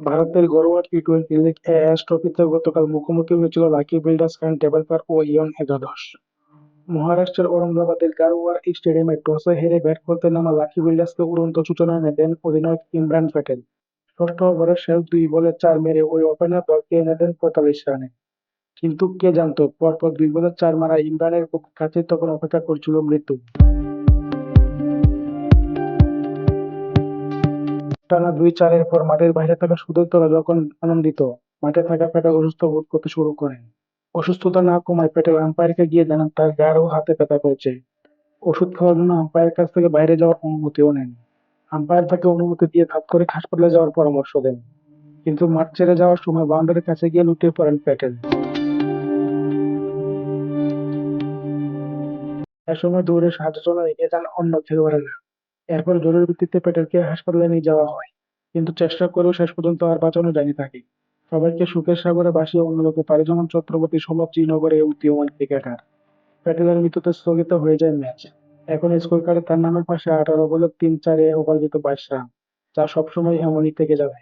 ভারতের ঘরোয়া T twenty league as ট্রফিতে গতকাল মুখোমুখি হয়েছিল লাকি বিল্ডার্স অ্যান্ড ডেভেলপার ও ইয়ং একাদশ। মহারাষ্ট্রের ঔরঙ্গাবাদের গারোয়ার স্টেডিয়ামে টসে হেরে ব্যাট করতে নামা লাকি বিল্ডার্সকে উড়ন্ত সূচনা এনে দেন অধিনায়ক ইমরান প্যাটেল। ষষ্ঠ ওভারের শেষ 2 বলে 4 মেরে ওই ওপেনার দলকে এনে দেন 45 রানে। কিন্তু কে জানতো পরপর 2 বলে 4 মারা ইমরানের কাছে তখন অপেক্ষা করছিল মৃত্যু। টানা 2-4-এর পর মাঠের বাইরে থাকা সতীর্থরা যখন আনন্দিত, মাঠে থাকা প্যাটেল অসুস্থ বোধ করতে শুরু করেন। অসুস্থতা না কমায় প্যাটেল আম্পায়ারকে গিয়ে জানান তার ঘাড় ও হাতে ব্যথা করছে। ওষুধ খাওয়ার জন্য আম্পায়ারের কাছ থেকে বাইরে যাওয়ার অনুমতিও নেন। আম্পায়ার তাকে অনুমতি দিয়ে ধাপ করে হাসপাতালে যাওয়ার পরামর্শ দেন। কিন্তু মাঠ ছেড়ে যাওয়ার সময় বাউন্ডারির কাছে গিয়ে লুটিয়ে পড়েন প্যাটেল। এ সময় দৌড়ে সাহায্যের জন্য এগিয়ে যান অন্য খেলোয়াড়েরা। এরপর জরুরি ভিত্তিতে প্যাটেলকে হাসপাতালে নিয়ে যাওয়া হয়। কিন্তু চেষ্টা করেও শেষ পর্যন্ত আর বাঁচানো যায়নি তাকে। সবাইকে সুখের সাগরে ভাসিয়ে অন্যলোকে পাড়ি জমান ছত্রপতি সম্রাট শ্রীনগরের উদীয়মান ক্রিকেটার। প্যাটেলের মৃত্যুতে স্থগিত হয়ে যায় ম্যাচ। এখন স্কোর কার্ডে তার নামের পাশে 18 বলে 3-4-এ অপরাজিত 22 রান, যা সবসময় এমনই থেকে যাবে।